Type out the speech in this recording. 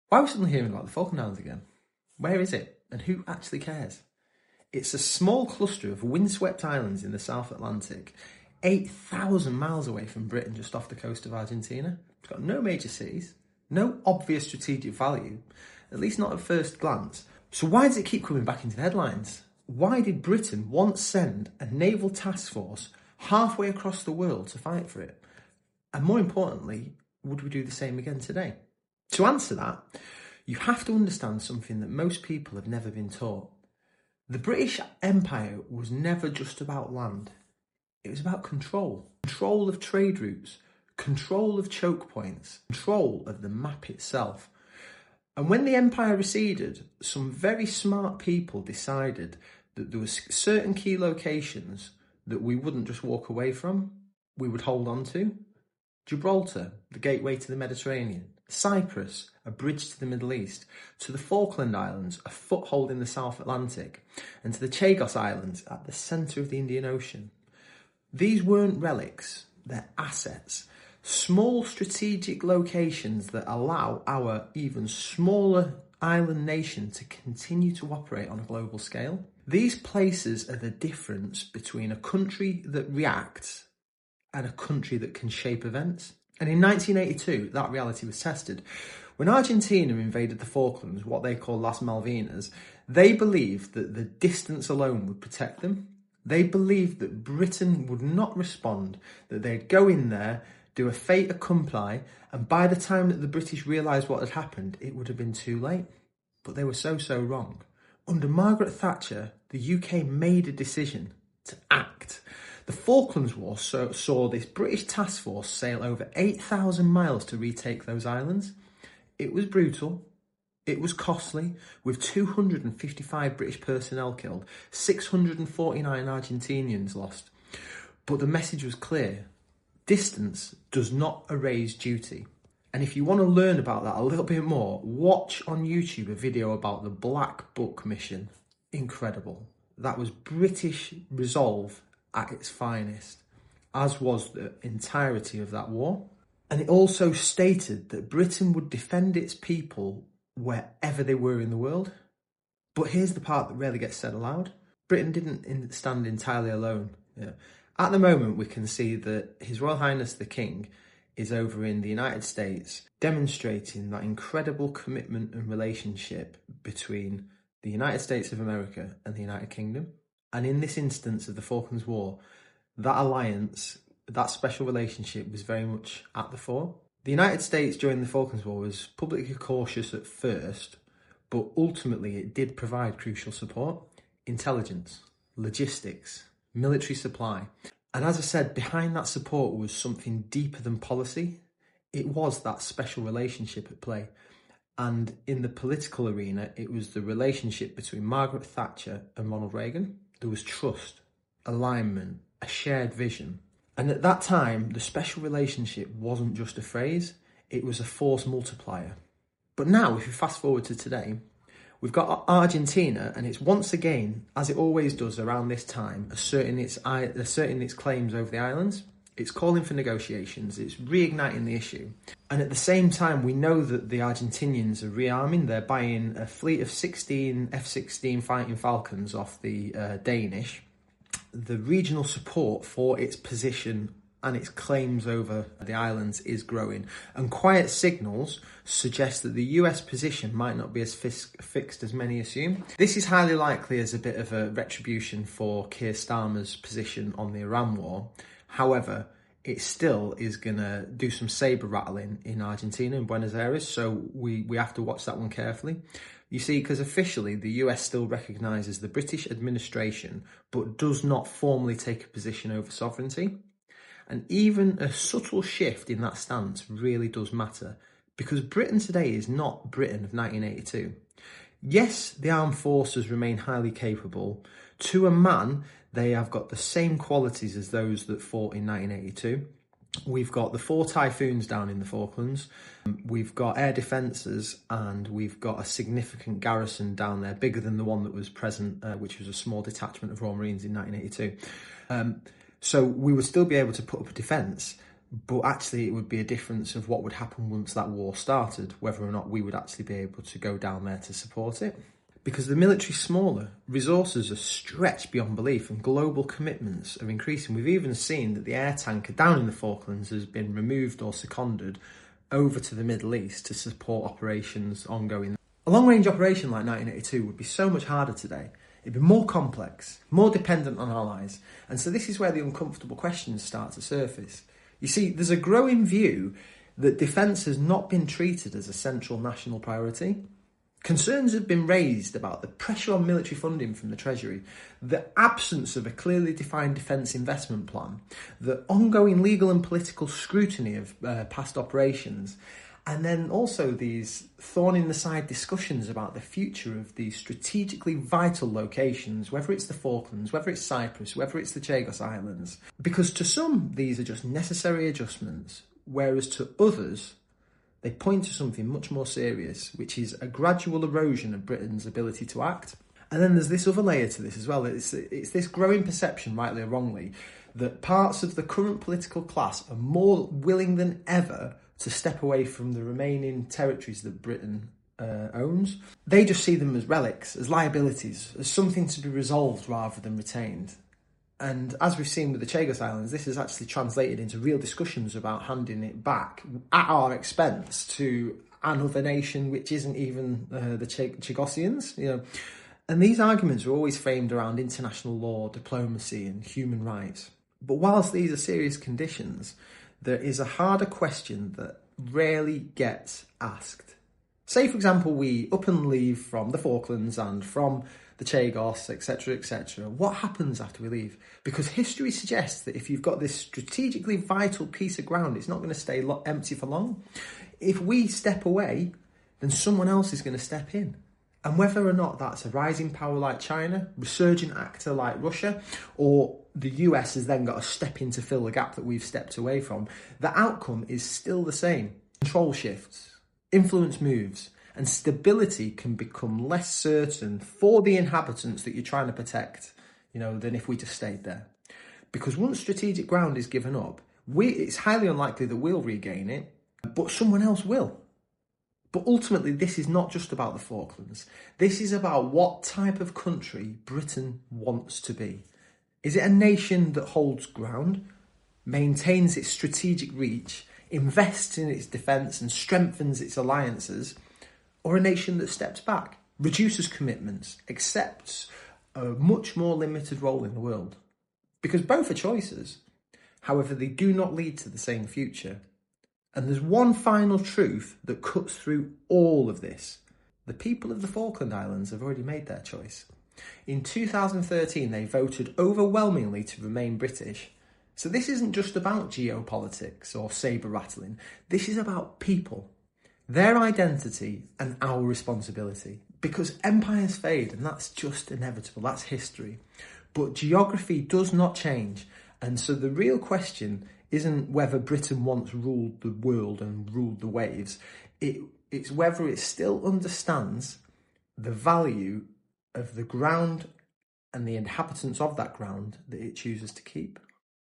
Why are we suddenly hearing about the Falkland Islands again? Where is it? And who actually cares? It's a small cluster of windswept islands in the South Atlantic, 8,000 miles away from Britain, just off the coast of Argentina. It's got no major cities, no obvious strategic value, at least not at first glance. So why does it keep coming back into the headlines? Why did Britain once send a naval task force halfway across the world to fight for it? And more importantly, would we do the same again today? To answer that, you have to understand something that most people have never been taught. The British Empire was never just about land. It was about control. Control of trade routes, control of choke points, control of the map itself. And when the empire receded, some very smart people decided that there were certain key locations that we wouldn't just walk away from, we would hold on to. Gibraltar, the gateway to the Mediterranean. Cyprus, a bridge to the Middle East. To the Falkland Islands, a foothold in the South Atlantic. And to the Chagos Islands, at the centre of the Indian Ocean. These weren't relics, they're assets. Small strategic locations that allow our even smaller island nation to continue to operate on a global scale. These places are the difference between a country that reacts and a country that can shape events. And in 1982, that reality was tested. When Argentina invaded the Falklands, what they call Las Malvinas, they believed that the distance alone would protect them. They believed that Britain would not respond, that they'd go in there, do a fait accompli, and by the time that the British realised what had happened, it would have been too late. But they were so wrong. Under Margaret Thatcher, the UK made a decision to act. The Falklands War saw this British task force sail over 8,000 miles to retake those islands. It was brutal. It was costly, with 255 British personnel killed, 649 Argentinians lost. But the message was clear. Distance does not erase duty. And if you want to learn about that a little bit more, watch on YouTube a video about the Black Book mission. Incredible. That was British resolve at its finest, as was the entirety of that war. And it also stated that Britain would defend its people wherever they were in the world. But here's the part that rarely gets said aloud. Britain didn't stand entirely alone. At the moment, we can see that His Royal Highness the King is over in the United States, demonstrating that incredible commitment and relationship between the United States of America and the United Kingdom. And in this instance of the Falklands War, that alliance, that special relationship was very much at the fore. The United States during the Falklands War was publicly cautious at first, but ultimately it did provide crucial support: intelligence, logistics, military supply. And as I said, behind that support was something deeper than policy. It was that special relationship at play. And in the political arena, it was the relationship between Margaret Thatcher and Ronald Reagan. There was trust, alignment, a shared vision. And at that time, the special relationship wasn't just a phrase, it was a force multiplier. But now, if you fast forward to today, we've got Argentina, and it's once again, as it always does around this time, asserting its claims over the islands. It's calling for negotiations, it's reigniting the issue. And at the same time, we know that the Argentinians are rearming. They're buying a fleet of 16 F-16 fighting Falcons off the Danish. The regional support for its position and its claims over the islands is growing. And quiet signals suggest that the US position might not be as fixed as many assume. This is highly likely as a bit of a retribution for Keir Starmer's position on the Iran war. However, it still is going to do some saber rattling in Argentina and Buenos Aires, so we have to watch that one carefully. You see, because officially the US still recognises the British administration, but does not formally take a position over sovereignty. And even a subtle shift in that stance really does matter, because Britain today is not Britain of 1982. Yes, the armed forces remain highly capable. To a man, they have got the same qualities as those that fought in 1982. We've got the 4 Typhoons down in the Falklands. We've got air defences, and we've got a significant garrison down there, bigger than the one that was present, which was a small detachment of Royal Marines in 1982. So we would still be able to put up a defence, but actually it would be a difference of what would happen once that war started, whether or not we would actually be able to go down there to support it. Because the military's smaller, resources are stretched beyond belief and global commitments are increasing. We've even seen that the air tanker down in the Falklands has been removed or seconded over to the Middle East to support operations ongoing. A long-range operation like 1982 would be so much harder today. It'd be more complex, more dependent on allies. And so this is where the uncomfortable questions start to surface. You see, there's a growing view that defence has not been treated as a central national priority. Concerns have been raised about the pressure on military funding from the Treasury, the absence of a clearly defined defence investment plan, the ongoing legal and political scrutiny of past operations, and then also these thorn-in-the-side discussions about the future of these strategically vital locations, whether it's the Falklands, whether it's Cyprus, whether it's the Chagos Islands. Because to some, these are just necessary adjustments, whereas to others, they point to something much more serious, which is a gradual erosion of Britain's ability to act. And then there's this other layer to this as well. It's this growing perception, rightly or wrongly, that parts of the current political class are more willing than ever to step away from the remaining territories that Britain owns. They just see them as relics, as liabilities, as something to be resolved rather than retained. And as we've seen with the Chagos Islands, this has actually translated into real discussions about handing it back at our expense to another nation which isn't even the Chagosians, you know. And these arguments are always framed around international law, diplomacy and human rights. But whilst these are serious conditions, there is a harder question that rarely gets asked. Say, for example, we up and leave from the Falklands and from the Chagos, etc., etc. What happens after we leave? Because history suggests that if you've got this strategically vital piece of ground, it's not going to stay empty for long. If we step away, then someone else is going to step in. And whether or not that's a rising power like China, resurgent actor like Russia, or the US has then got to step in to fill the gap that we've stepped away from, the outcome is still the same. Control shifts, influence moves, and stability can become less certain for the inhabitants that you're trying to protect, you know, than if we just stayed there. Because once strategic ground is given up, it's highly unlikely that we'll regain it, but someone else will. But ultimately, this is not just about the Falklands. This is about what type of country Britain wants to be. Is it a nation that holds ground, maintains its strategic reach, invests in its defence and strengthens its alliances, or a nation that steps back, reduces commitments, accepts a much more limited role in the world? Because both are choices. However, they do not lead to the same future. And there's one final truth that cuts through all of this. The people of the Falkland Islands have already made their choice. In 2013, they voted overwhelmingly to remain British. So this isn't just about geopolitics or sabre rattling. This is about people, their identity and our responsibility. Because empires fade, and that's just inevitable, that's history. But geography does not change. And so the real question isn't whether Britain once ruled the world and ruled the waves. It's whether it still understands the value of the ground and the inhabitants of that ground that it chooses to keep.